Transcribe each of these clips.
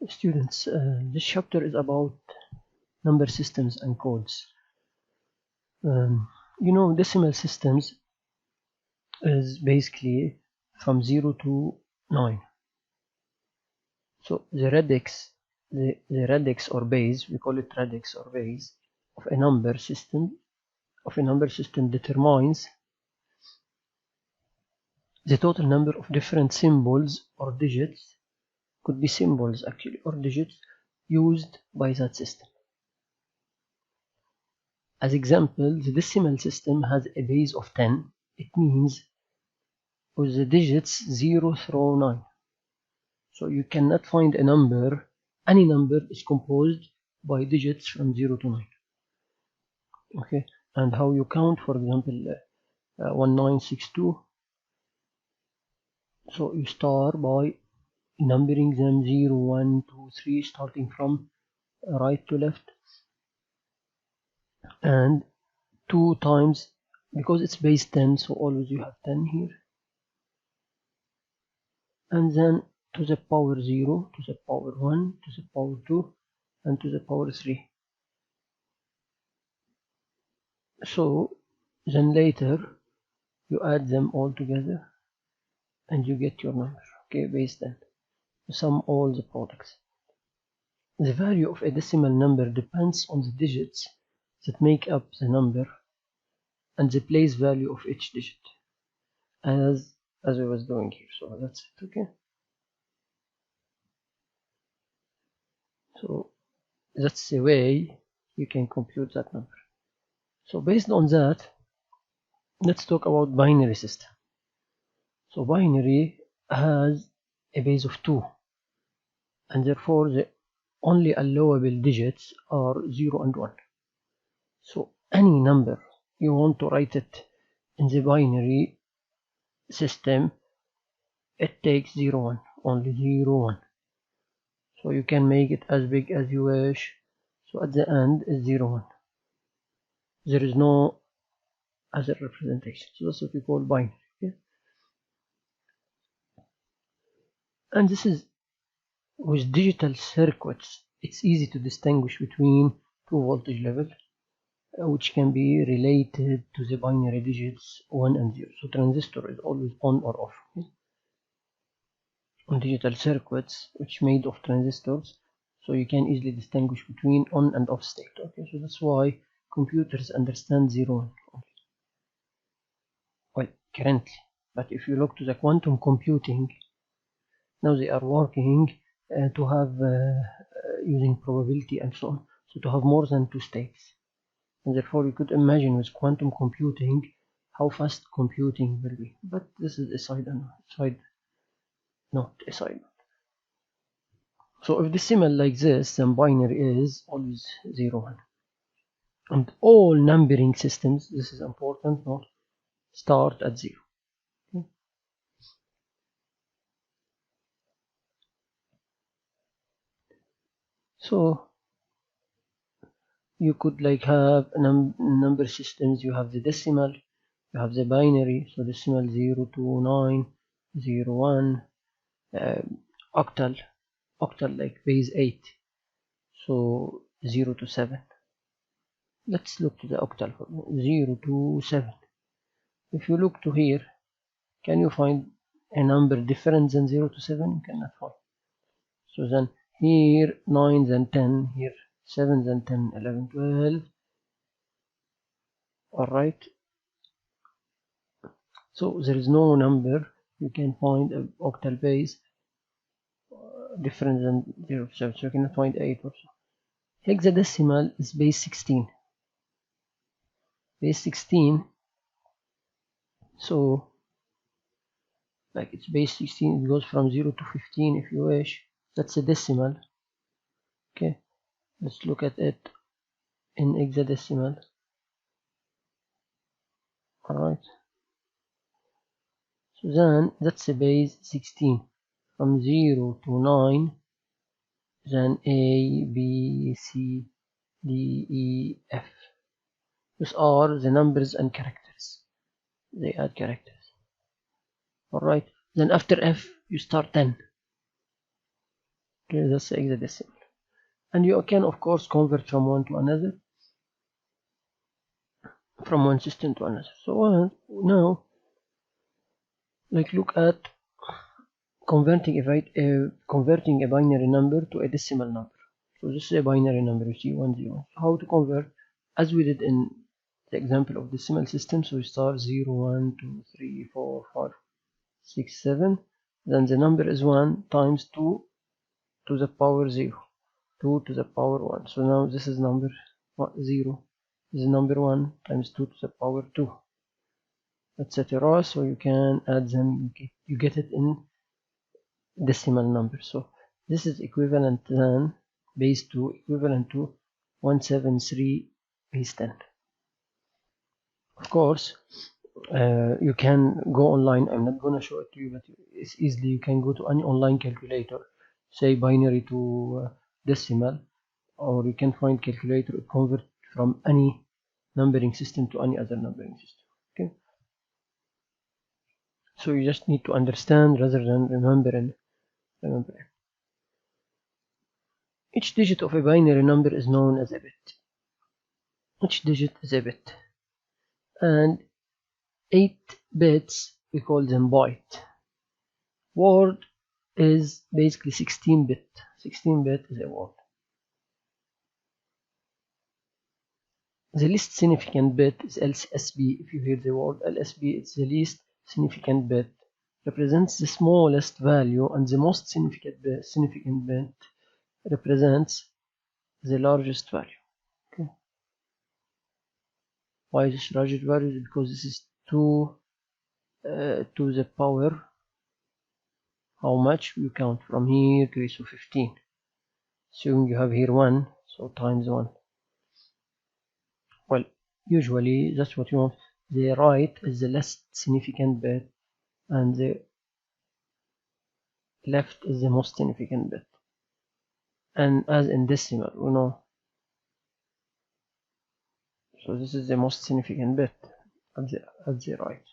Students, this chapter is about number systems and codes. Decimal systems is basically from 0 to 9. So the radix, the radix or base, we call it radix or base of a number system determines the total number of different symbols or digits, could be symbols actually, or digits used by that system. As example, the decimal system has a base of 10. It means with the digits 0 through 9. So you cannot find a number, any number is composed by digits from 0 to 9. Okay, and how you count, for example, 1962. So you start by numbering them 0, 1, 2, 3, starting from right to left, and 2 times, because it's base 10, so always you have 10 here, and then to the power 0, to the power 1, to the power 2, and to the power 3. So then later you add them all together and you get your number. Okay, base 10. You sum all the products. The value of a decimal number depends on the digits that make up the number and the place value of each digit, as I was doing here. So that's it. Okay, so that's the way you can compute that number. So based on that, let's talk about binary system. So binary has a base of 2, and therefore the only allowable digits are 0 and 1. So any number you want to write it in the binary system, it takes 0, 1, only 0, 1. So you can make it as big as you wish. So at the end is 0, 1. There is no other representation. So that's what we call binary. Okay? And this is with digital circuits. It's easy to distinguish between two voltage levels, which can be related to the binary digits 1 and 0. So transistor is always on or off. Okay? On digital circuits, which made of transistors, so you can easily distinguish between on and off state. Okay, so that's why computers understand 0 and 1. Well, currently, but if you look to the quantum computing, now they are working to have using probability and so on, so to have more than 2 states. And therefore you could imagine with quantum computing how fast computing will be. But this is a side note. So if decimal like this, then binary is always 0, 1. And all numbering systems, this is important note, start at 0. Okay. So you could like have number systems. You have the decimal, you have the binary, so decimal 0 to 9, 0, 1, octal like base 8, so 0 to 7. Let's look to the octal, 0 to 7. If you look to here, can you find a number different than 0 to 7? You cannot find. So then here 9 then 10, here 7 then 10, 11, 12. Alright, so there is no number you can find an octal base different than 0 to 7, so you cannot find 8 or so. Hexadecimal is base 16. Base 16, so like it's base 16, it goes from 0 to 15 if you wish. That's a decimal. Okay, let's look at it in hexadecimal. Alright, so then that's a base 16, from 0 to 9, then A, B, C, D, E, F. These are the numbers and characters. They add characters. Alright, then after F you start 10. Okay, that's hexadecimal. And you can of course convert from one to another, from one system to another. So now, like, look at converting a binary number to a decimal number. So this is a binary number, you see 1 0. How to convert? As we did in the example of decimal system, so we start 0 1 2 3 4 5 6 7. Then the number is 1 times 2 to the power 0, 2 to the power 1. So now this is number 0. This is number 1 times 2 to the power 2, etc. So you can add them. You get it in decimal number. So this is equivalent than base 2 equivalent to 173 base 10. Of course, you can go online. I'm not going to show it to you, but it's easily you can go to any online calculator, say binary to decimal, or you can find calculator to convert from any numbering system to any other numbering system. Okay, so you just need to understand rather than remember. Each digit of a binary number is known as a bit. Each digit is a bit, and 8 bits we call them byte. Word is basically 16 bit. 16 bit is a word. The least significant bit is LSB. If you hear the word LSB, it's the least significant bit. Represents the smallest value, and the most significant bit represents the largest value. Okay. Why this largest value? Because this is 2 to the power. How much? You count from here to 15. Assuming you have here 1, so times 1. Well, usually that's what you want. The right is the least significant bit, and the left is the most significant bit. And as in decimal, you know, so this is the most significant bit at the right.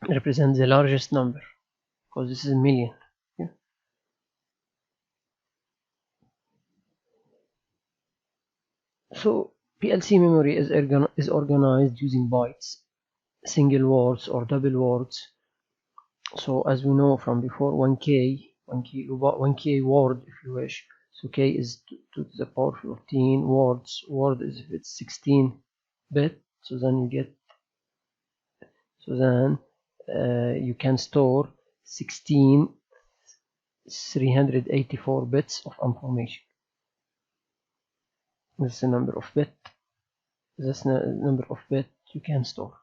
It represents the largest number because this is a million. Okay? So PLC memory is organized using bytes, single words or double words. So as we know from before, 1k word if you wish. So k is 2 to the power 14 words. Word is if it's 16 bit. So then you can store 16 384 bits of information. This is the number of bit. This number of bit you can store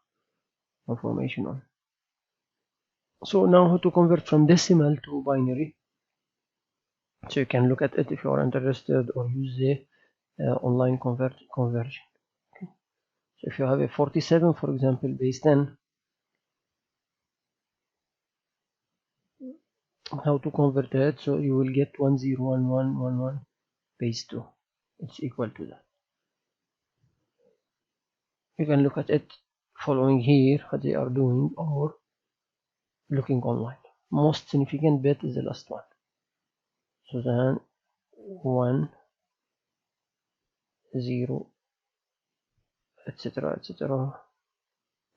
information on. So now how to convert from decimal to binary. So you can look at it if you are interested, or use the online conversion. Okay. So if you have a 47, for example, base 10, how to convert it? So you will get 101111 base 2. It's equal to that. You can look at it following here what they are doing, or looking online. Most significant bit is the last one. So then 1 0 etc.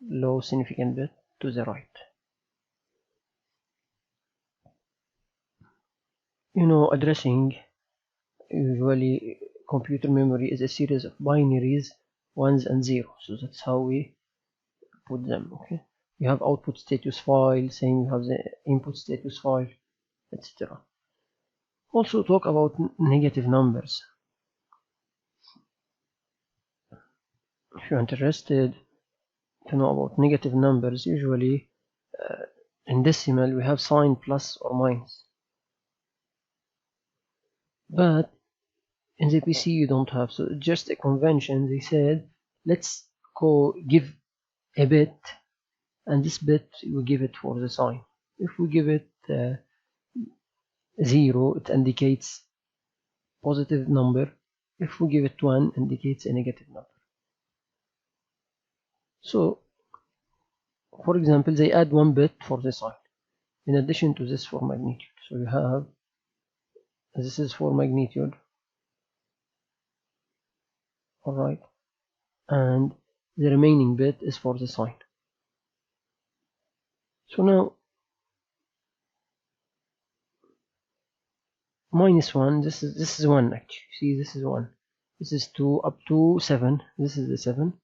Low significant bit to the right. You know, addressing, usually computer memory is a series of binaries, ones and zeros. So that's how we put them. Okay, you have output status file, same you have the input status file, etc. Also talk about negative numbers. If you're interested to know about negative numbers, usually in decimal we have sign plus or minus, but in the PC you don't have. So just a convention. They said let's give a bit, and this bit we give it for the sign. If we give it 0, it indicates positive number. If we give it 1, indicates a negative number. So for example, they add 1 bit for the sign in addition to this for magnitude. So you have This is for magnitude. Alright, and the remaining bit is for the sign. So now -1, this is 1 actually. See, this is 1. This is 2 up to 7. This is the 7.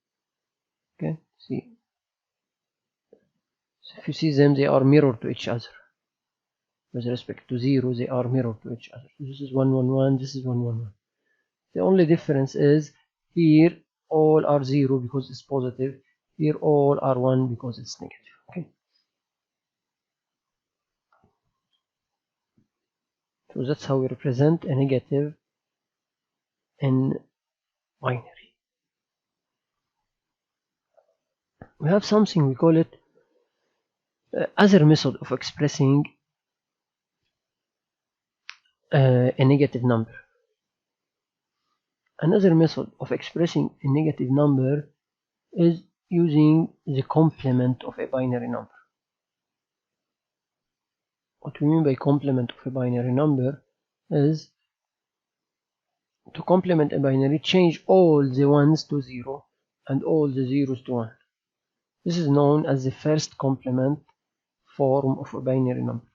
Okay, see. So if you see them, they are mirrored to each other. With respect to 0, they are mirrored to each other. This is 1, 1, 1. This is 1, 1, 1. The only difference is here all are 0 because it's positive. Here all are 1 because it's negative. Okay. So that's how we represent a negative in binary. We have something we call it other method of expressing a negative number. Another method of expressing a negative number is using the complement of a binary number. What we mean by complement of a binary number is to complement a binary, change all the 1s to 0 and all the 0s to 1. This is known as the first complement form of a binary number.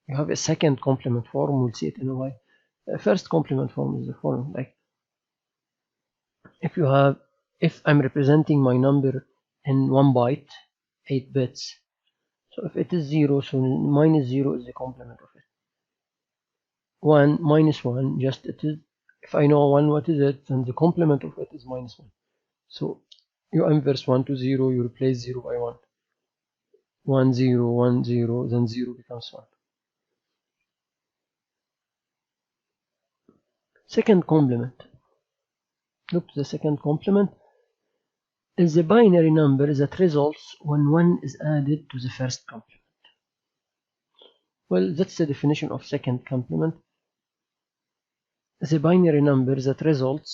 You have a second complement form, we'll see it in a while. The first complement form is the form like if I'm representing my number in 1 byte, 8 bits. So if it is 0, so -0 is the complement of it. 1 -1, just it is. If I know 1, what is it? Then the complement of it is -1. So you inverse 1 to 0, you replace 0 by 1. 1 0 1 0, then 0 becomes 1. Second complement. Look, the second complement is the binary number that results when 1 is added to the first complement. Well, that's the definition of second complement. The binary number that results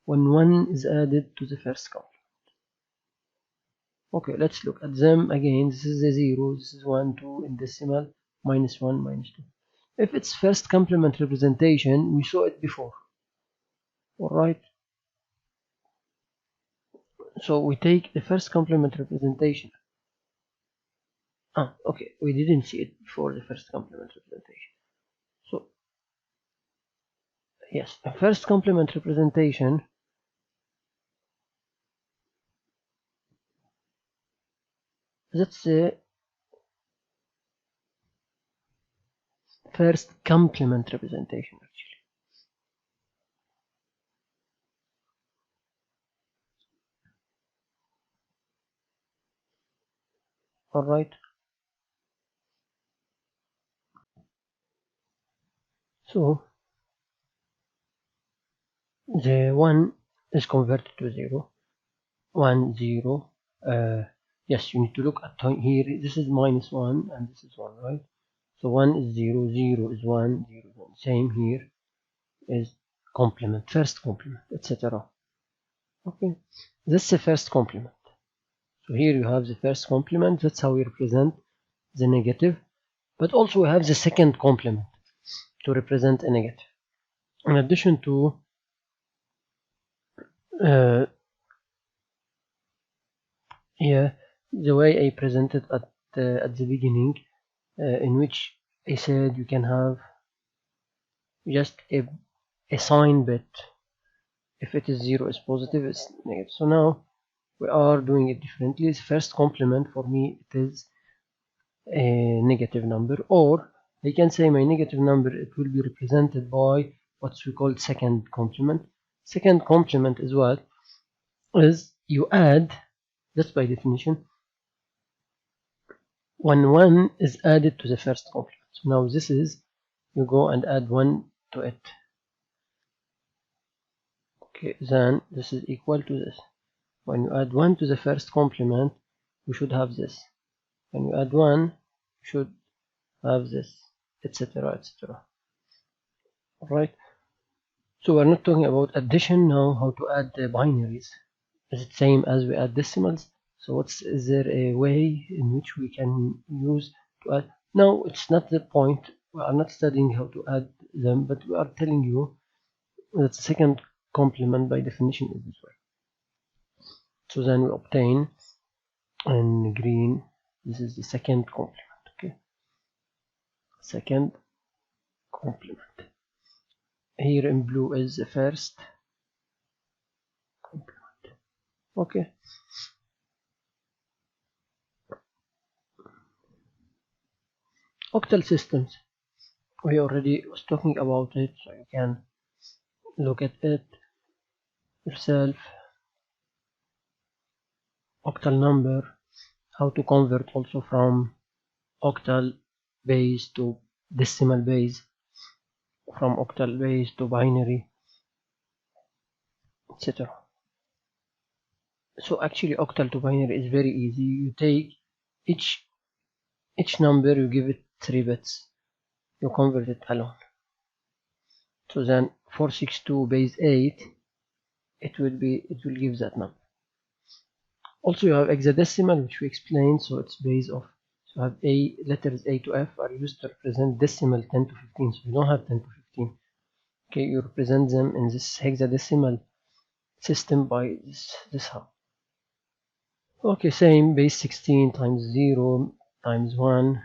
when 1 is added to the first complement. Okay, let's look at them again. This is a 0, this is 1, 2 in decimal, -1, -2. If it's first complement representation, we saw it before. Alright. So we take the first complement representation. Okay, we didn't see it before the first complement representation. So, yes, the first complement representation that's the first complement representation actually. Alright. So the 1 is converted to 0. 1 0. Yes, you need to look at here. This is -1 and this is 1, right? So 1 is 0, 0 is 1, 0 is 1. Same here is complement, first complement, etc. Okay, this is the first complement. So here you have the first complement. That's how we represent the negative. But also we have the second complement to represent a negative. In addition to the way I presented at the beginning, in which I said you can have just a sign bit. If it is 0 is positive, it's negative. So now we are doing it differently. The first complement for me it is a negative number, or I can say my negative number it will be represented by what's we call second complement. Second complement is what is you add, that's by definition, when 1 is added to the first complement. So now this is you go and add 1 to it. Okay, then this is equal to this. When you add 1 to the first complement, we should have this. When you add 1, you should have this, etc., etc. Alright. So we're not talking about addition now, how to add the binaries. Is it same as we add decimals? So is there a way in which we can use to add? No, it's not the point. We are not studying how to add them, but we are telling you that the second complement by definition is this way. So then we obtain in green, this is the second complement, okay? Second complement. Here in blue is the first complement, okay? Octal systems, we already was talking about it, so you can look at it yourself. Octal number, how to convert also from octal base to decimal base, from octal base to binary, etc. So actually octal to binary is very easy. You take each number, you give it 3 bits, you convert it alone. So then 462 base 8, it will give that number. Also you have hexadecimal, which we explained, so it's base of, so you have letters A to F are used to represent decimal 10 to 15, so you don't have 10 to 15. Okay, you represent them in this hexadecimal system by this how. Okay, same, base 16 times 0 times 1,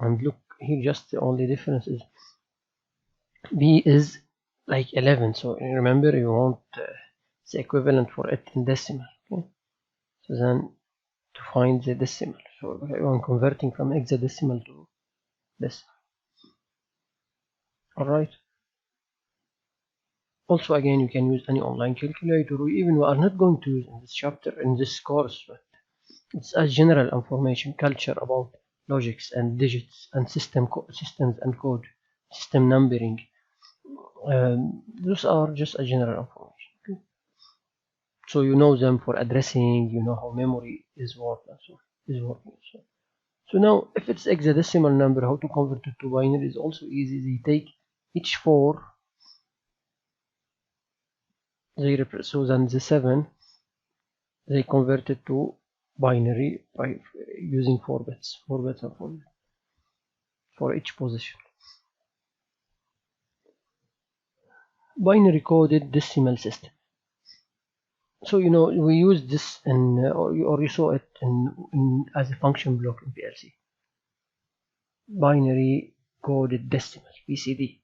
and look here, just the only difference is B is like 11, so remember you want the equivalent for it in decimal. Okay, so then to find the decimal, so I'm converting from hexadecimal to decimal. Alright, also again you can use any online calculator, or even we are not going to use in this chapter, in this course, but it's a general information culture about logics and digits and systems and code, system numbering. Those are just a general information. Okay? So you know them for addressing, you know how memory is working. So now if it's hexadecimal number, how to convert it to binary is also easy. They take each 4, so then the 7, they convert it to binary by using 4 bits for each position. Binary coded decimal system. So you know we use this in, or you saw it in as a function block in PLC. Binary coded decimal, BCD.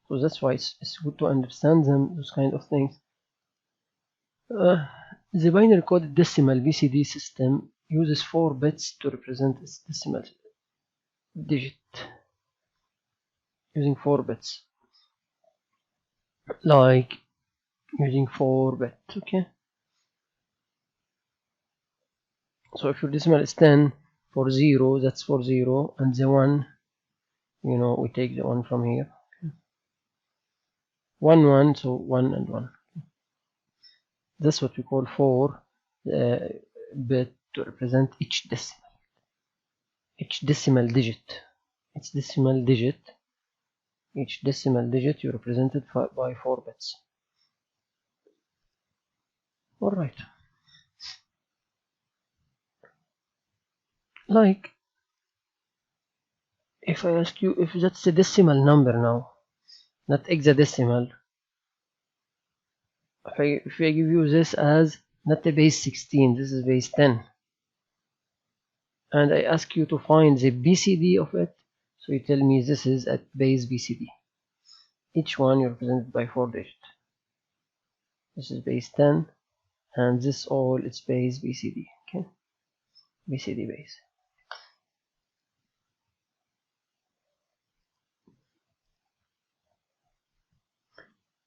So that's why it's good to understand them, those kind of things. The binary coded decimal BCD system uses 4 bits to represent its decimal digit, using 4 bits, like using 4 bits. Okay, so if your decimal is 10, for 0, that's for 0, and the 1, you know, we take the 1 from here. Okay. 1 1, so 1 and 1. That's what we call 4 bit to represent each decimal digit. Each decimal digit you represent it by 4 bits. Alright. Like, if I ask you if that's a decimal number now, not hexadecimal, if I give you this as not a base 16, this is base 10, and I ask you to find the BCD of it, so you tell me this is at base BCD. Each one you represent by 4 digits. This is base 10, and this all it's base BCD. Okay, BCD base.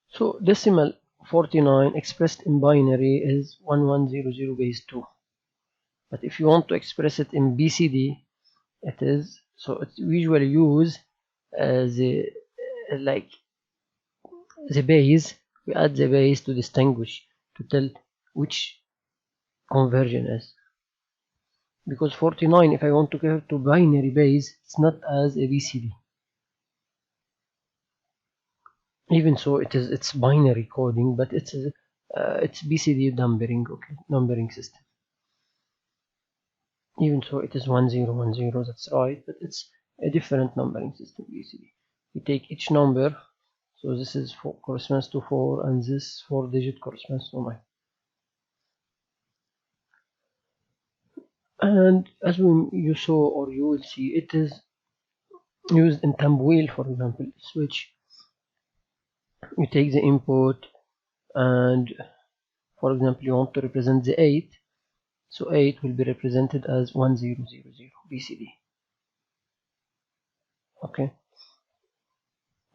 So decimal 49 expressed in binary is 1100 base 2. But if you want to express it in BCD, it is, so we usually use the base, we add the base to distinguish, to tell which conversion is. Because 49, if I want to go to binary base, it's not as a BCD. Even so, it's binary coding, but it's BCD numbering, okay, numbering system. Even so, it is 1010, that's right, but it's a different numbering system, BCD. we take each number. So this is corresponds to 4, and this 4 digit corresponds to 9. And as you saw, or you will see, it is used in thumb wheel, for example, switch. You take the input, and for example, you want to represent the 8, so 8 will be represented as 1000 BCD. Okay,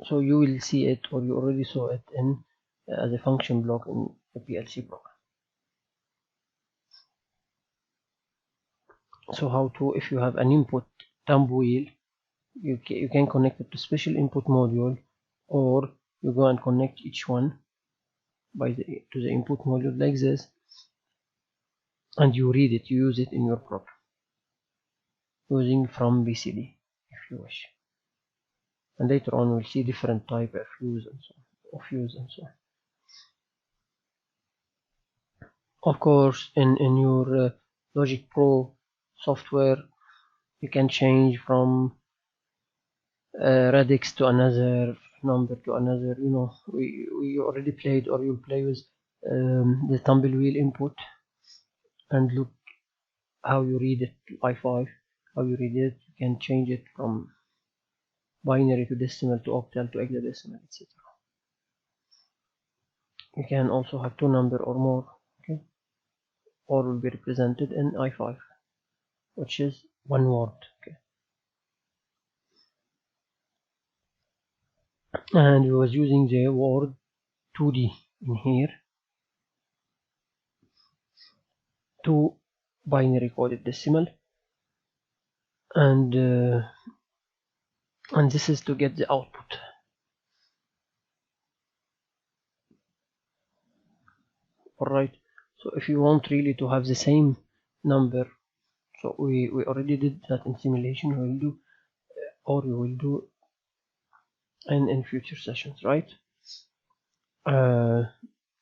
so you will see it, or you already saw it in as a function block in the PLC program. So how to, if you have an input thumb wheel, you can connect it to special input module, or you go and connect each one to the input module like this, and you read it, you use it in your program using from BCD if you wish. And later on we'll see different type of fuse and so on. Of course, in your Logic Pro software, you can change from radix to another number to another. You know, we already played, or you'll play with the tumble wheel input, and look how you read it, i5, how you read it. You can change it from binary to decimal to octal to hexadecimal, etc. You can also have 2 number or more, okay, or will be represented in i5, which is 1 word, okay. And we was using the word 2D in here, 2 binary coded decimal, and this is to get the output. Alright, so if you want really to have the same number, so we already did that in simulation, we will do, or we will do in future sessions, right?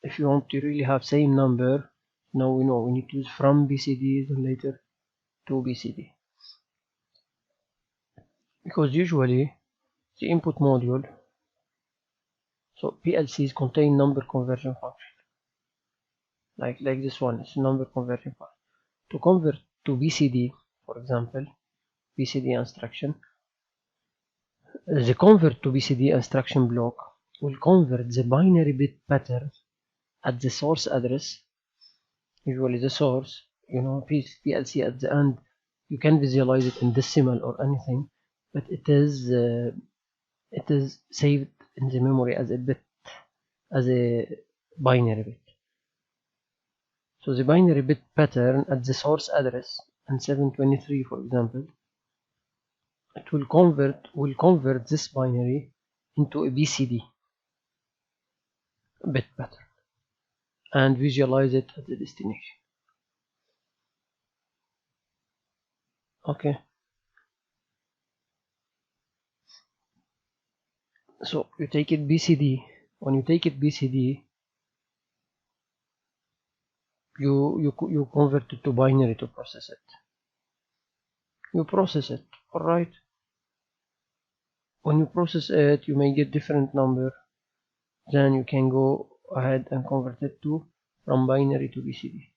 If you want to really have same number, now we know we need to use from BCD, then later to BCD, because usually the input module, so PLCs contain number conversion function, like this one is number conversion function. To convert to BCD, for example, BCD instruction, the convert to BCD instruction block will convert the binary bit pattern at the source address. Usually the source, you know, PLC at the end, you can visualize it in decimal or anything, but it is saved in the memory as a bit, as a binary bit. So the binary bit pattern at the source address and 723, for example, it will convert this binary into a BCD bit pattern and visualize it at the destination. Okay, so you take it BCD. When you take it BCD, you convert it to binary to process it. You process it, alright. When you process it, you may get different number. Then you can go ahead and convert it to from binary to BCD.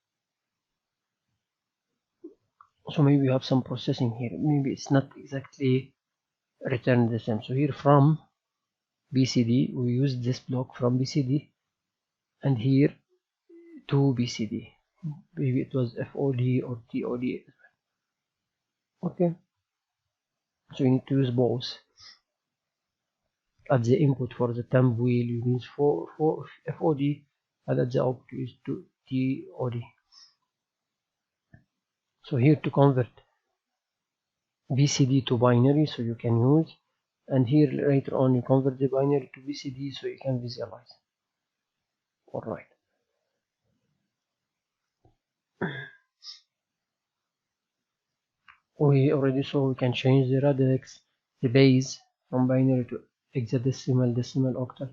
So maybe you have some processing here. Maybe it's not exactly returned the same. So here from BCD, we use this block from BCD, and here to BCD. Maybe it was FOD or TOD. Okay, so you need to use both. At the input for the thumb wheel, you use for FOD, and at the output, you use to TOD. So here to convert BCD to binary, so you can use, and here later on you convert the binary to BCD, so you can visualize. Alright. We already saw we can change the radix, the base from binary to hexadecimal, decimal, octal.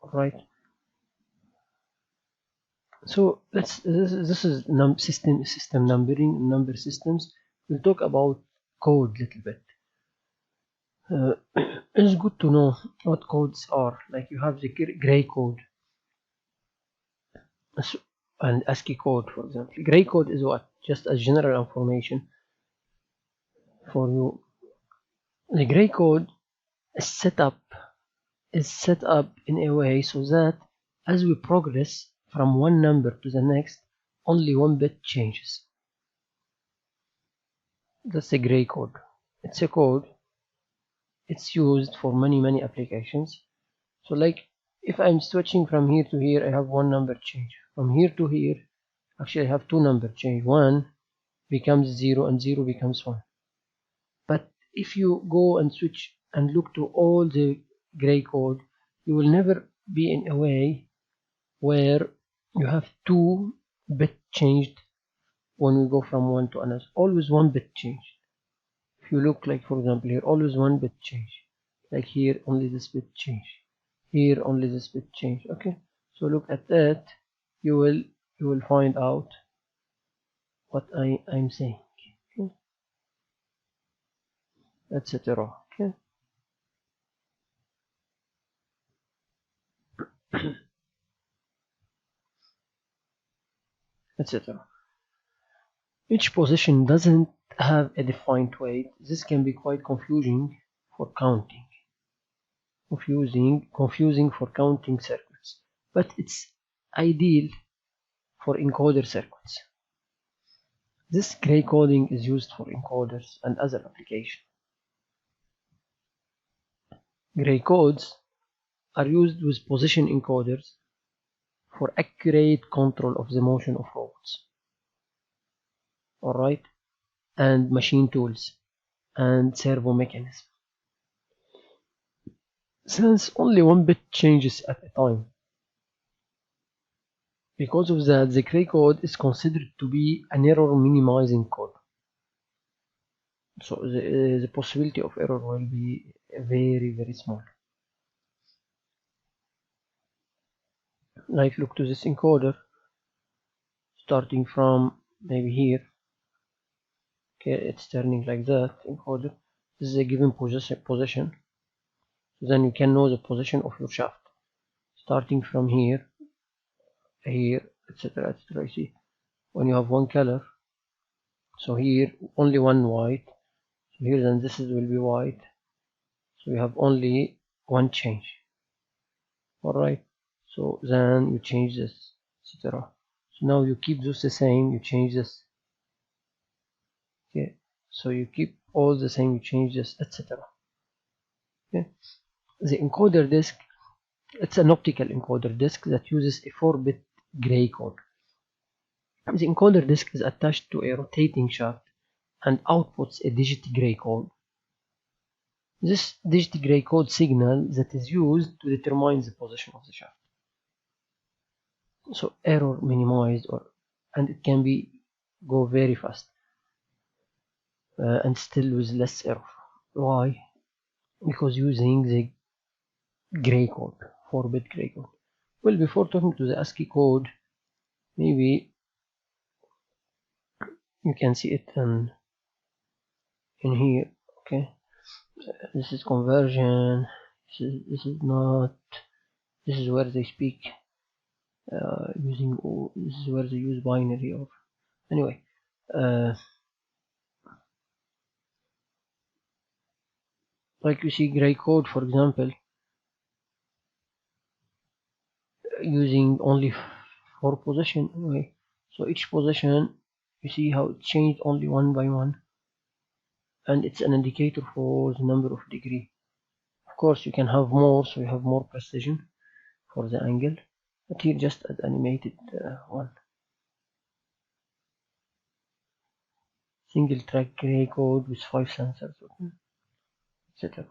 Alright. So this is system numbering, number systems. We'll talk about code a little bit. It's good to know what codes are. Like you have the gray code and ASCII code, for example. Gray code is what? Just as general information for you. The gray code is set up in a way so that as we progress from one number to the next, only one bit changes. That's a gray code. It's a code. It's used for many applications. So like if I'm switching from here to here, I have one number change. From here to here, actually I have two number change. 1 becomes 0 and 0 becomes 1. But if you go and switch and look to all the gray code, you will never be in a way where you have 2 bit changed when we go from one to another. Always 1 bit change. If you look, like for example here, always 1 bit change. Like here, only this bit change. Here, only this bit change. Okay, so look at that. You will find out what I'm saying. Okay, etc. Okay. etc. Each position doesn't have a defined weight. This can be quite confusing for counting. Confusing for counting circuits, but it's ideal for encoder circuits. This gray coding is used for encoders and other applications. Gray codes are used with position encoders for accurate control of the motion of robots. Alright, and machine tools and servo mechanism. Since only 1 bit changes at a time, because of that, the gray code is considered to be an error minimizing code. So the possibility of error will be very small. Like look to this encoder, starting from maybe here. Okay, it's turning like that. Encoder, this is a given position. So then you can know the position of your shaft, starting from here, etc. You see, when you have one color, so here only one white, so here then this will be white, so you have only one change. Alright, so then you change this, etc. So now you keep this the same, you change this. Okay, so you keep all the same, you change this, etc. Okay, the encoder disk, it's an optical encoder disk that uses a 4-bit gray code. The encoder disk is attached to a rotating shaft and outputs a digit gray code. This digit gray code signal that is used to determine the position of the shaft. So error minimized, and it can go very fast and still with less error. Why? Because using the gray code, 4-bit gray code. Well, before talking to the ASCII code, maybe you can see it in here. Okay, this is conversion. This is not. This is where they speak using. This is where they use binary. Or anyway, like you see gray code, for example, using only 4 position. Anyway, so each position, you see how it changed only one by one, and it's an indicator for the number of degree. Of course, you can have more, so you have more precision for the angle, but here just as animated one. Single track gray code with 5 sensors, etc.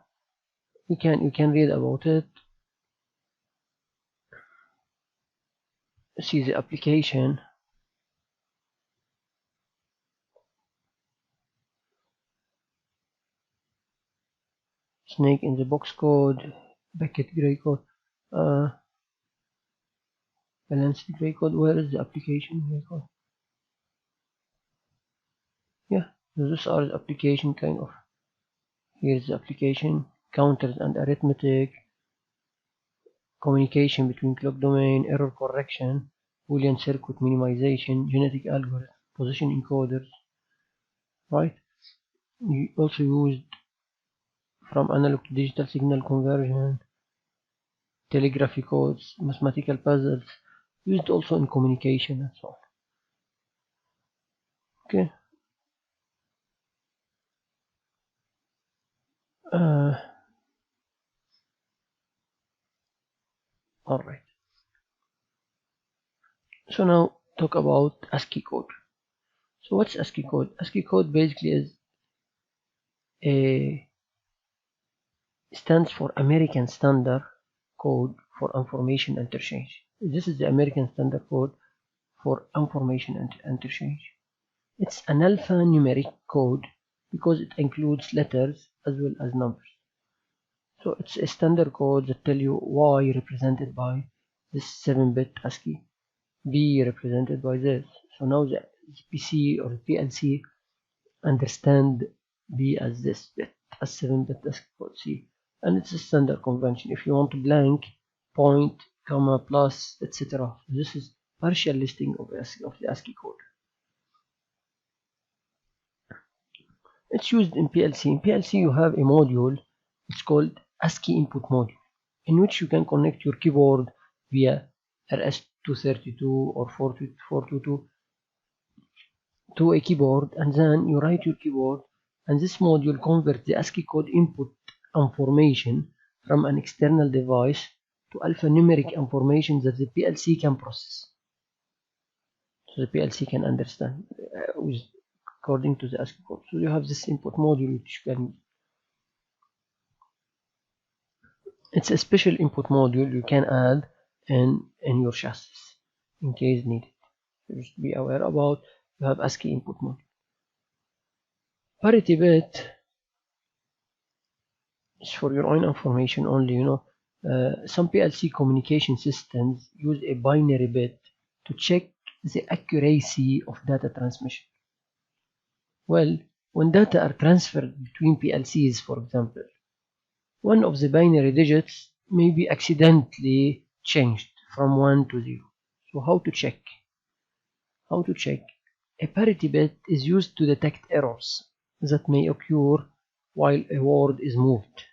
You can read about it, see the application. Snake in the box code, Beckett gray code, balanced gray code. Where is the application gray code? Yeah, those are the application kind of Here's the application: counters and arithmetic, communication between clock domain, error correction, Boolean circuit minimization, genetic algorithm, position encoders, right? You also used from analog to digital signal conversion, telegraphy codes, mathematical puzzles, used also in communication and so on. Okay. All right. So now talk about ASCII code. So what's ASCII code? ASCII code basically is a stands for American Standard Code for Information Interchange. This is the American Standard Code for Information Interchange. It's an alphanumeric code because it includes letters as well as numbers. So it's a standard code that tell you Y represented by this 7-bit ASCII, B represented by this. So now the PC or the PLC understand B as this bit, as 7-bit ASCII code C, and it's a standard convention. If you want to blank, point, comma, plus, etc. This is partial listing of the ASCII code. It's used in PLC. In PLC you have a module, it's called ASCII input module, in which you can connect your keyboard via RS-232 or 422 to a keyboard, and then you write your keyboard, and this module converts the ASCII code input information from an external device to alphanumeric information that the PLC can process. So the PLC can understand according to the ASCII code. So you have this input module which you can use. It's a special input module you can add in your chassis in case needed. So just be aware about you have ASCII input module. Parity bit is for your own information only. Some PLC communication systems use a binary bit to check the accuracy of data transmission. Well, when data are transferred between PLCs, for example, one of the binary digits may be accidentally changed from 1 to 0. So how to check? A parity bit is used to detect errors that may occur while a word is moved.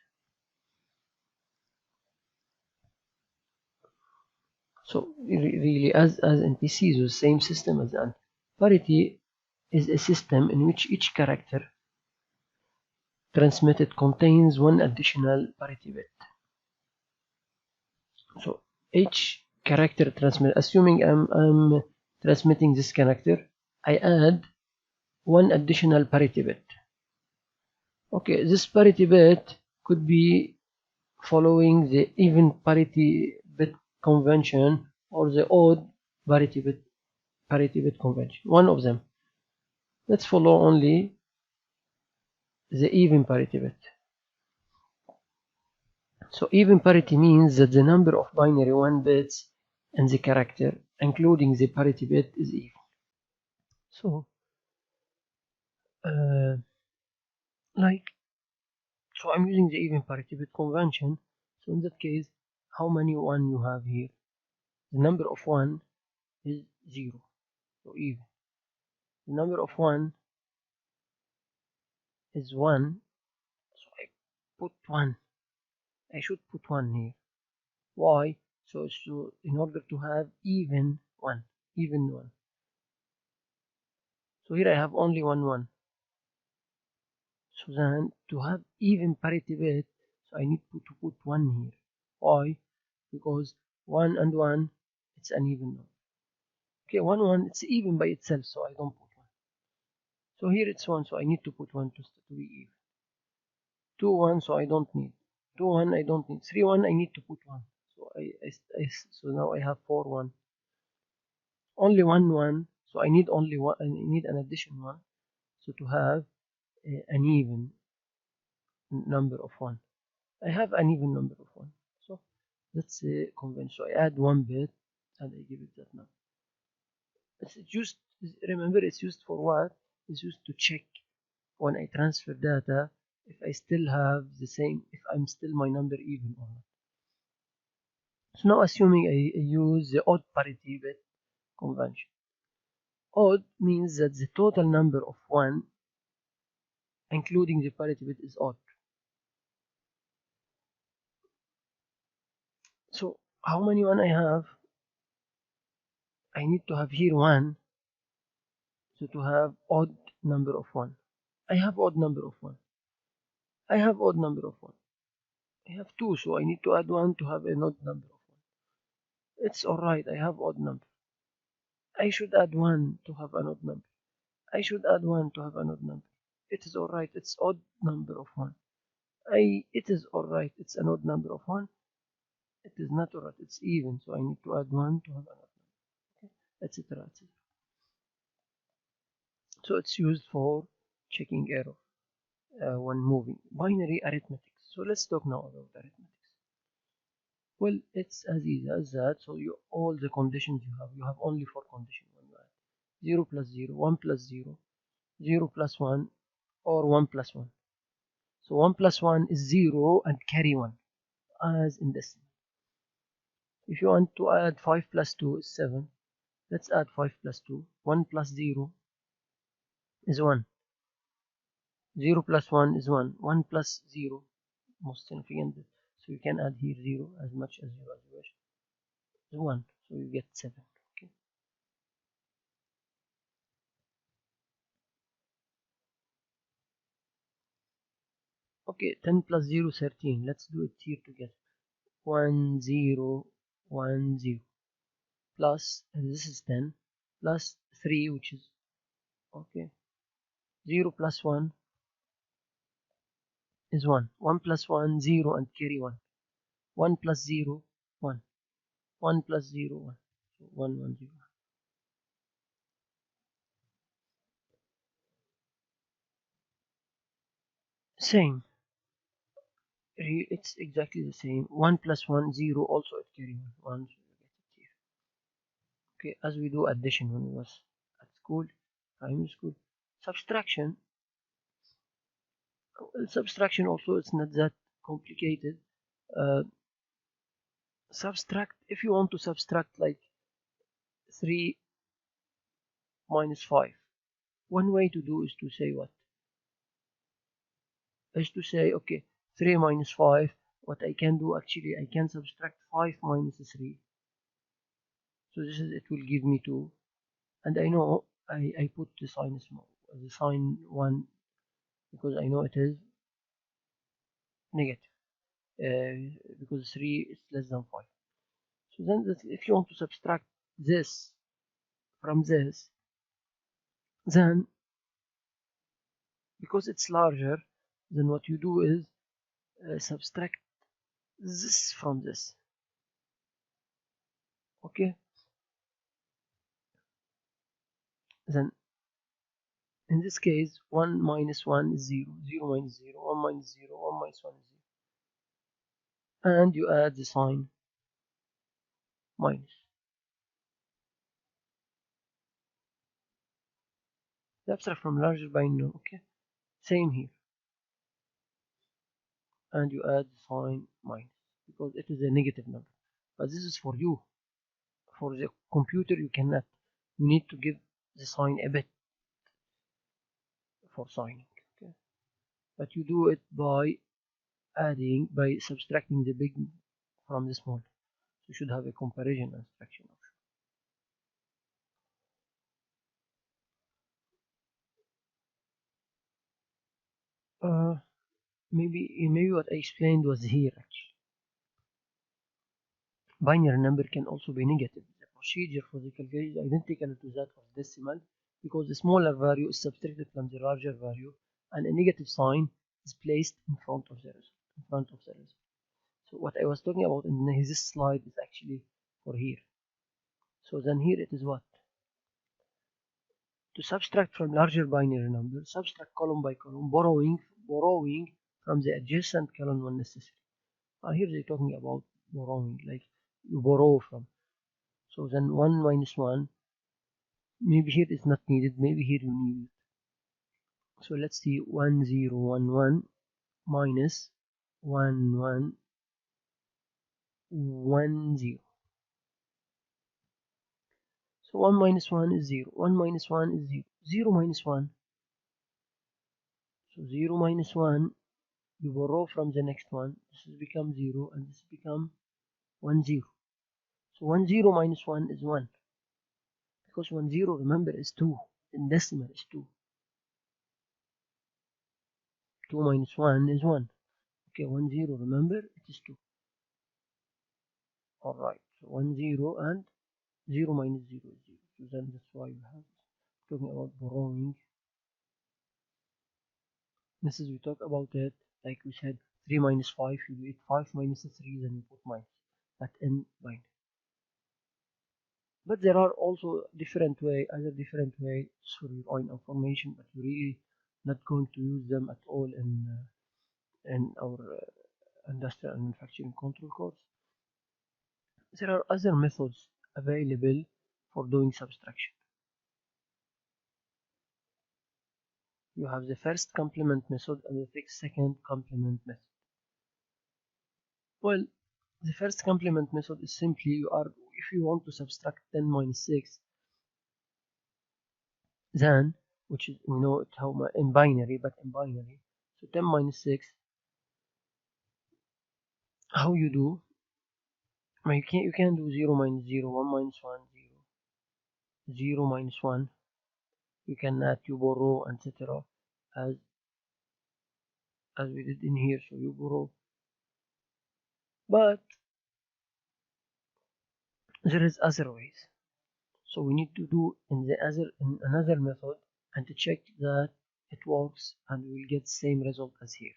So really, as in PCs, the same system as an parity is a system in which each character transmitted contains one additional parity bit. So each character transmit, assuming I'm transmitting this character, I add one additional parity bit. Okay, this parity bit could be following the even parity bit convention or the odd parity bit convention. One of them. Let's follow only the even parity bit. So even parity means that the number of binary 1 bits in the character, including the parity bit, is even. So, so I'm using the even parity bit convention. So in that case, how many 1 you have here? The number of 1 is 0, so even. The number of 1 is 1, so I put 1. I should put 1 here. Why? So in order to have even 1. So here I have only 1. So then to have even parity bit, so I need to put 1 here. Why? Because 1 and 1, it's an even number. Okay, 1, it's even by itself, so I don't put 1. So here it's 1, so I need to put 1 to be even. 2, 1, so I don't need. 2, 1, I don't need. 3, 1, I need to put 1. So so now I have 4, 1. Only 1, so I need only 1. I need an addition 1. So to have an even number of 1. I have an even number of 1. So that's a convention. So I add 1 bit and I give it that number. It's used, remember, it's used for what? It's used to check when I transfer data if I still have the same, if I'm still my number even or not. So now assuming I use the odd parity bit convention. Odd means that the total number of 1 including the parity bit is odd. So how many 1 I have? I need to have here 1, so to have odd number of 1. I have odd number of 1. I have odd number of 1. I have 2, so I need to add 1 to have an odd number of 1. It's alright, I have odd number. I should add 1 to have an odd number. I should add 1 to have an odd number. It is alright, it's odd number of 1. It is alright, it's an odd number of 1. It is not alright, it's even, so I need to add 1 to have an odd number, okay, etc. etc. So it's used for checking error when moving. Binary arithmetic. So let's talk now about arithmetic. Well, it's as easy as that. So all the conditions you have only 4 conditions when you add 0 plus 0, 1 plus 0, 0 plus 1, or 1 plus 1. So 1 plus 1 is 0 and carry 1 as in decimal. If you want to add 5 plus 2 is 7. Let's add 5 plus 2. 1 plus 0 is 1. 0 plus 1 is 1. 1 plus 0, most significant. So you can add here 0 as much as you wish. Is 1. So you get 7. Okay. Okay, 10 plus 0, 13. Let's do it here together. 1, 0, 1, 0. Plus, and this is 10, plus 3, which is, okay. 0 plus 1 is 1. 1 plus 1, 0 and carry 1. 1 plus 0, 1. 1 plus 0, 1. So 1, 1, 0. Same. It's exactly the same. 1 plus 1, 0. Also it carry 1. 1, so you get it here. Okay, as we do addition when we was at school, primary school. Subtraction. Well, subtraction also, it's not that complicated. Subtract, if you want to subtract like 3 minus 5, one way to do is to say what? Is to say, okay, 3 minus 5, what I can do actually, I can subtract 5 minus 3. So this is, it will give me 2. And I know I put the sign small, the sign 1, because I know it is negative, because 3 is less than 5. So then if you want to subtract this from this, then because it's larger, then what you do is subtract this from this. Okay, then in this case 1 minus 1 is 0, 0 minus 0, 1 minus 0, 1 minus 1 is 0, and you add the sign minus. Subtract from larger by no. Okay, same here, and you add the sign minus because it is a negative number. But this is for you. For the computer you cannot. You need to give the sign a bit for signing. Okay, but you do it by adding, by subtracting the big from the small. So you should have a comparison instruction option. Maybe what I explained was here actually. Binary number can also be negative. The procedure for the calculation is identical to that of decimal because the smaller value is subtracted from the larger value and a negative sign is placed in front of the result. So what I was talking about in this slide is actually for here. So then here it is what? To subtract from larger binary number, subtract column by column, borrowing from the adjacent column when necessary. Here they're talking about borrowing, like you borrow from. So then 1 minus 1, maybe here it's not needed, maybe here you need it. So let's see 1 0 1 1 minus 1 1 1 0. So 1 minus 1 is 0. 1 minus 1 is 0. 0 minus 1. So 0 minus 1, you borrow from the next one. This has become 0 and this become 1 0. So 1 0 minus 1 is 1. Because 1 0, remember, is 2. In decimal is 2. 2 minus 1 is 1. Okay, 1 0, remember, it is 2. Alright, so 1 0 and 0 minus 0 is 0. So then that's why we have talking about borrowing. This is we talk about it, like we said, 3 minus 5, you do it 5 minus 3, then you put minus. But in binary. But there are also other different ways for your own information, but you're really not going to use them at all in our industrial and manufacturing control course. There are other methods available for doing subtraction. You have the first complement method and the second complement method. Well, the first complement method is simply if you want to subtract 10 minus 6, then, which is, we know it how in binary, so 10 minus 6, how you do, you can do 0 minus 0, 1 minus 1, 0, 0 minus 1, you can add, you borrow, etc. as we did in here, so you borrow. But there is other ways. So we need to do in another method and to check that it works and we will get the same result as here,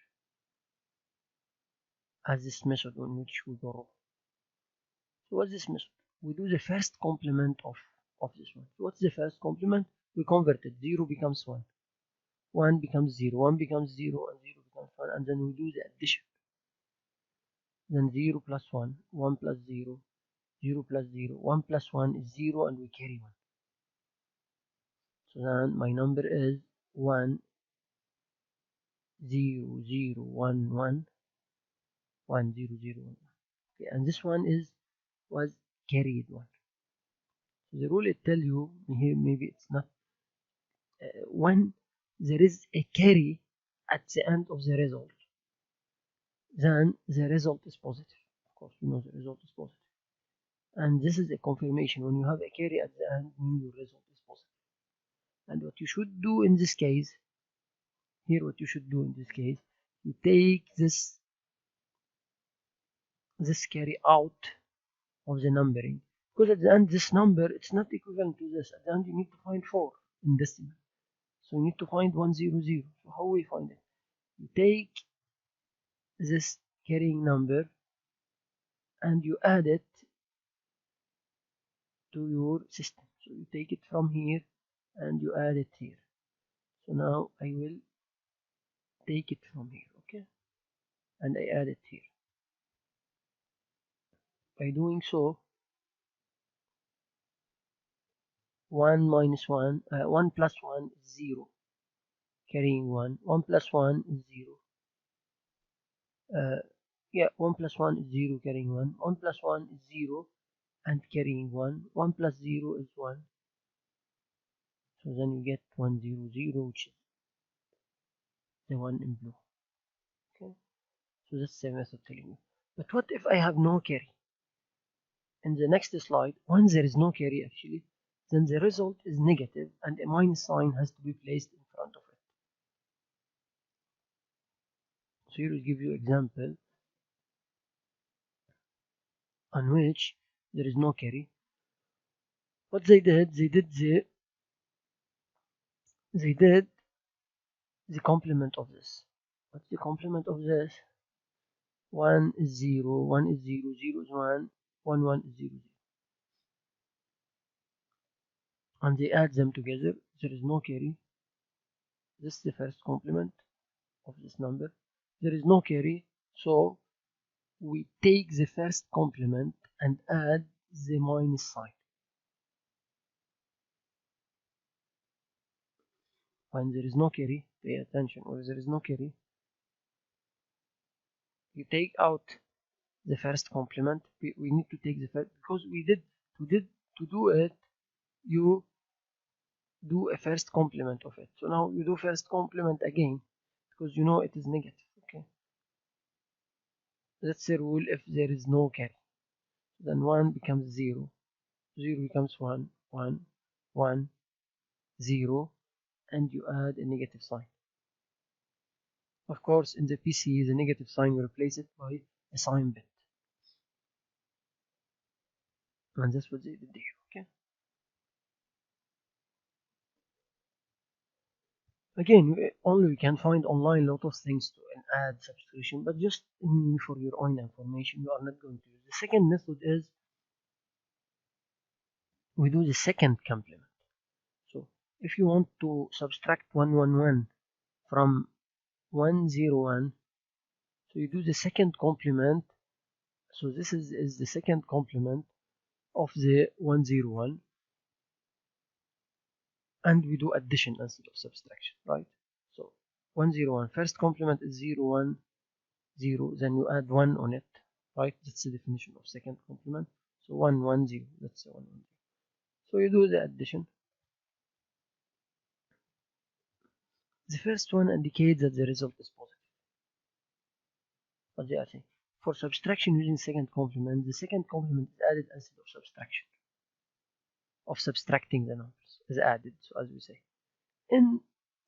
as this method on which we borrow. So what's this method? We do the first complement of this one. So what's the first complement? We convert it. 0 becomes 1. 1 becomes 0. 1 becomes 0 and 0 becomes 1. And then we do the addition. Then 0 plus 1. 1 plus 0. 0 plus 0. 1 plus 1 is 0 and we carry 1. So then my number is 1 0 0 1 1 1 0 0 1. Okay, and this one was carried 1. So the rule it tell you here, maybe it's not when there is a carry at the end of the result, then the result is positive. Of course, we know the result is positive. And this is a confirmation. When you have a carry at the end, means your result is positive. And what you should do in this case, you take this carry out of the numbering. Because at the end, this number, it's not equivalent to this. At the end, you need to find 4 in decimal. So you need to find 100. So how we find it? You take this carrying number and you add it to your system. So you take it from here and you add it here. So now I will take it from here, okay? And I add it here. By doing so, 1 minus 1, 1 plus 1 is 0, carrying 1. 1 plus 1 is 0. 1 plus 1 is 0, carrying 1. 1 plus 1 is 0 and carrying 1. 1 plus 0 is 1. So then you get 100, which is the one in blue. Okay, so that's the method telling you. But what if I have no carry? In the next slide, when there is no carry actually, then the result is negative and a minus sign has to be placed in front of it. So here will give you example on which there is no carry. What they did the complement of this. What's the complement of this? 1 is 0, 1 is 0, 0 is 1, 1 1 is 0 0. And they add them together. There is no carry. This is the first complement of this number. There is no carry, so we take the first complement and add the minus sign. When there is no carry, pay attention, or there is no carry, you take out the first complement. We need to take the first, because we did to do it, you do a first complement of it. So now you do first complement again, because you know it is negative. Okay, that's the rule. If there is no carry, then 1 becomes 0, 0 becomes 1, 1, 1, 0, and you add a negative sign. Of course, in the PC, the negative sign, you replace it by a sign bit. And that's what they did here. Okay. Again, only we can find online a lot of things to add substitution, but just for your own information, you are not going to use. The second method is we do the second complement. So if you want to subtract 111 from 101, so you do the second complement. So this is the second complement of the 101, and we do addition instead of subtraction, right? So 101, first complement is 0, 1, 0, then you add 1 on it, right? That's the definition of second complement. So 1, 1, 0, that's 1, 1, 0. So you do the addition. The first one indicates that the result is positive. What they are saying. For subtraction using second complement, the second complement is added instead of subtraction. Of subtracting the numbers is added, so as we say. In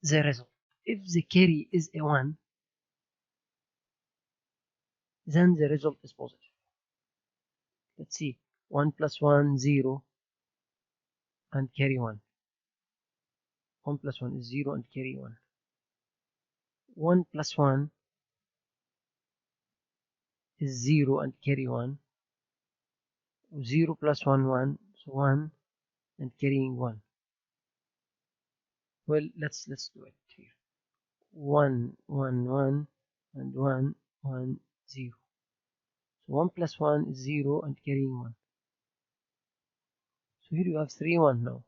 the result, if the carry is a 1, then the result is positive. Let's see, 1 plus 1, 0, and carry 1. 1 plus 1 is 0 and carry 1. 1 plus 1 is 0 and carry 1. 0 plus 1, 1, so 1 and carrying 1. Well, let's do it here. 1, 1, 1, and 1, 1, 0. So 1 plus 1 is 0 and carrying 1. So here you have 3, 1 now.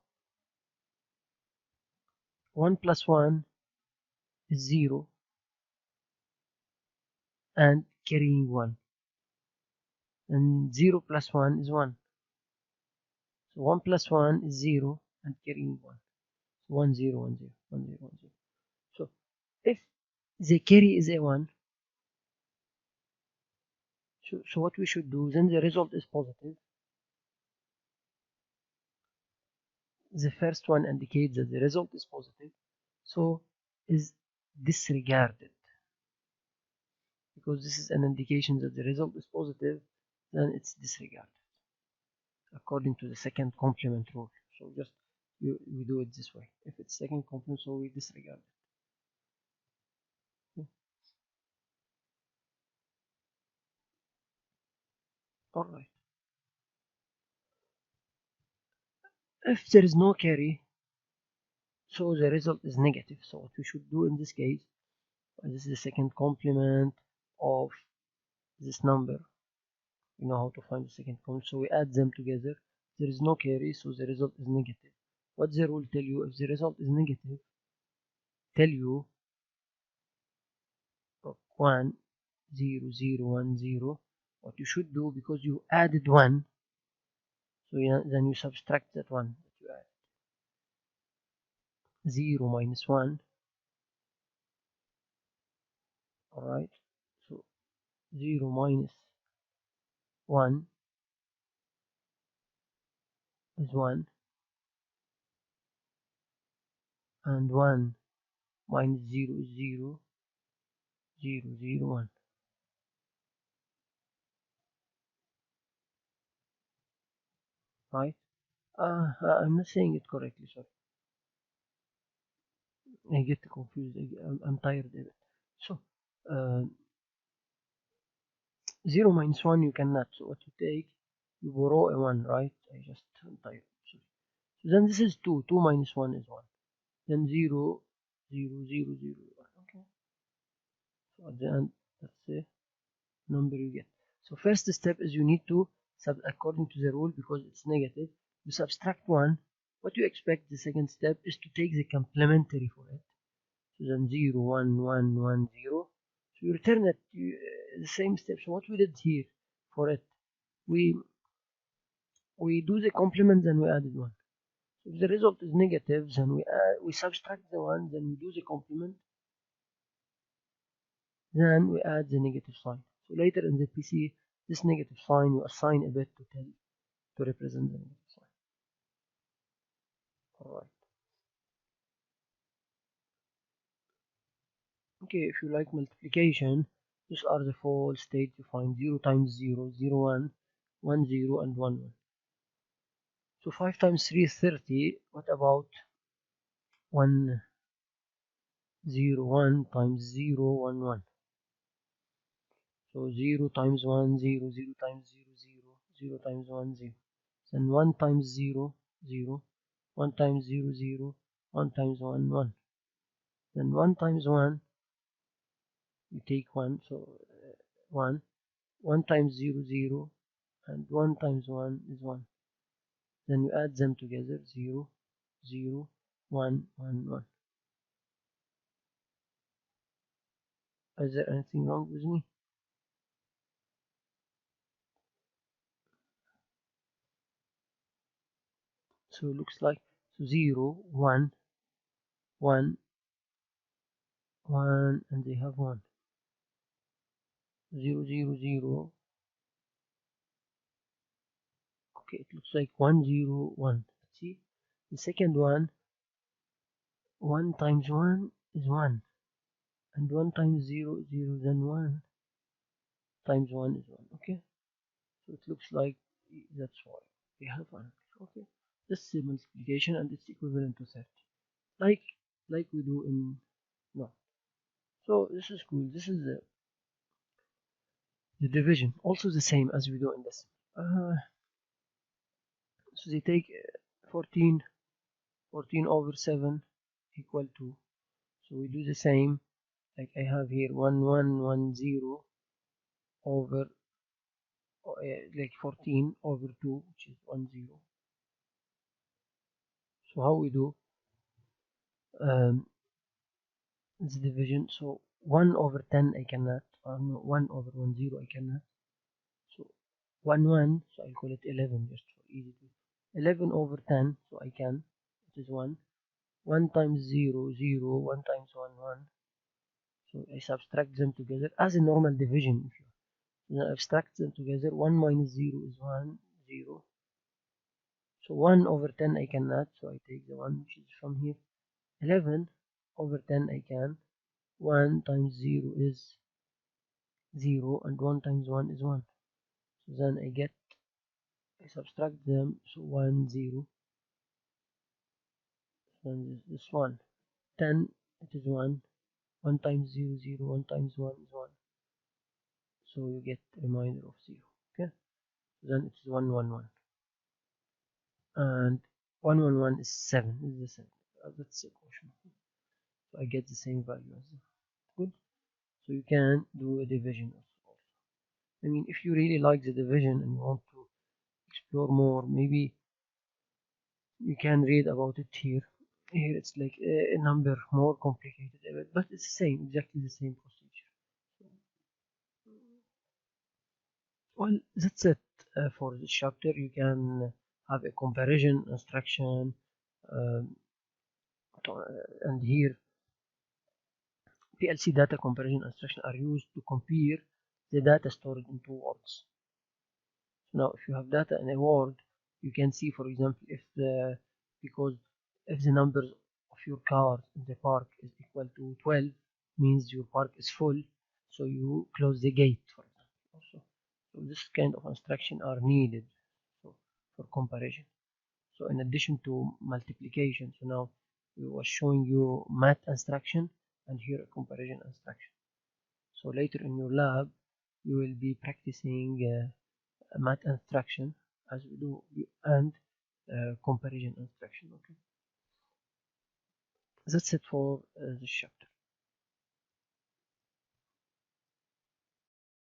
1 plus 1 is 0 and carrying 1. And 0 plus 1 is 1. So 1 plus 1 is 0 and carrying 1. So 1, 0, 1, 0, 1, 0, 1, 0. So if the carry is a 1, so what we should do, then the result is positive. The first one indicates that the result is positive, so is disregarded. Because this is an indication that the result is positive, then it's disregarded according to the second complement rule. So just we do it this way. If it's second complement, so we disregard it. Okay. All right. If there is no carry, so the result is negative. So what we should do in this case, this is the second complement of this number. We know how to find the second complement, so we add them together. There is no carry, so the result is negative. What the rule tell you? If the result is negative, tell you 1, 0, 0, 1, 0. What you should do, because you added 1, so then you subtract that 1 that you added. 0 minus 1. Alright, so 0 minus 1 is 1, and 1 minus 0 is 0, 0, 0, 1. Right? I'm not saying it correctly, sorry. I get confused. I'm tired of it. So, 0 minus 1 you cannot. So what you take, you borrow a 1, right? I'm tired. Sorry. So then this is 2. 2 minus 1 is 1. Then 0, 0, 0, 0, 1. Okay. So at the end, that's the number you get. So first step is you need to, according to the rule, because it's negative, you subtract 1. What you expect the second step is to take the complementary for it. So then 0, 1, 1, 1, 0. So you return it, the same steps. What we did here for it, we do the complement, then we added 1. So if the result is negative, then we subtract the 1, then we do the complement, then we add the negative sign. So later in the PC, this negative sign you assign a bit to represent the negative sign. Alright. Okay, if you like multiplication, these are the 4 states you find: 0 times 0, 0, 1, 1, 0, and 1, 1. So 5 times 3 is 30. What about 1, 0, 1 times 0, 1, 1? So 0 times 1, 0, 0 times 0, 0, 0 times 1, 0. Then 1 times 0, 0, 1 times 0, 0, 1 times 1, 1. Then 1 times 1, you take 1, so 1. 1 times 0, 0, and 1 times 1 is 1. Then you add them together: 0, 0, 1, 1, 1. Is there anything wrong with me? So it looks like 0, 1, 1, 1, and they have 1. 0, 0, 0. Okay, it looks like 1, 0, 1. See, the second one, 1 times 1 is 1, and 1 times 0 is 0, then 1 times 1 is 1. Okay, so it looks like that's why we have 1. Okay, this is a multiplication and it's equivalent to 30, like we do in no. So this is cool. This is the division, also the same as we do in this. So they take 14 over 7 equal to, so we do the same like I have here: 1, 1, 1, 0 over like 14 over 2, which is 1, 0. So how we do the division? So 1 over 10 I cannot, or no, 1 over 1, 0 I cannot. So 1, 1, so I'll call it 11 just for easy to. 11 over 10, so I can, it is 1. 1 times 0, 0, 1 times 1, 1. So I subtract them together as a normal division. If you abstract them together, 1 minus 0 is 1, 0. So 1 over 10 I cannot, so I take the 1 which is from here. 11 over 10 I can. 1 times 0 is 0, and 1 times 1 is 1. So then I subtract them, so 1, 0. Then this 1. 10, it is 1. 1 times 0, 0. 1 times 1 is 1. So you get a remainder of 0. Okay? Then it is 1, 1, 1. And 1, 1, 1 is 7. This is the 7. That's the quotient. So I get the same value as that. Good. So you can do a division also. I mean, if you really like the division and you want to explore more, maybe you can read about it here. Here it's like a number more complicated, but it's the same, exactly the same procedure. Well, that's it for this chapter. You can have a comparison instruction, um, and here PLC data comparison instructions are used to compare the data stored in two words. So now, if you have data in a word, you can see, for example, if the number of your cars in the park is equal to 12, means your park is full, so you close the gate, for example. Also, so this kind of instruction are needed for comparison. So in addition to multiplication, so now we was showing you math instruction and here a comparison instruction. So later in your lab, you will be practicing math instruction as we do, and comparison instruction. Okay, that's it for this chapter.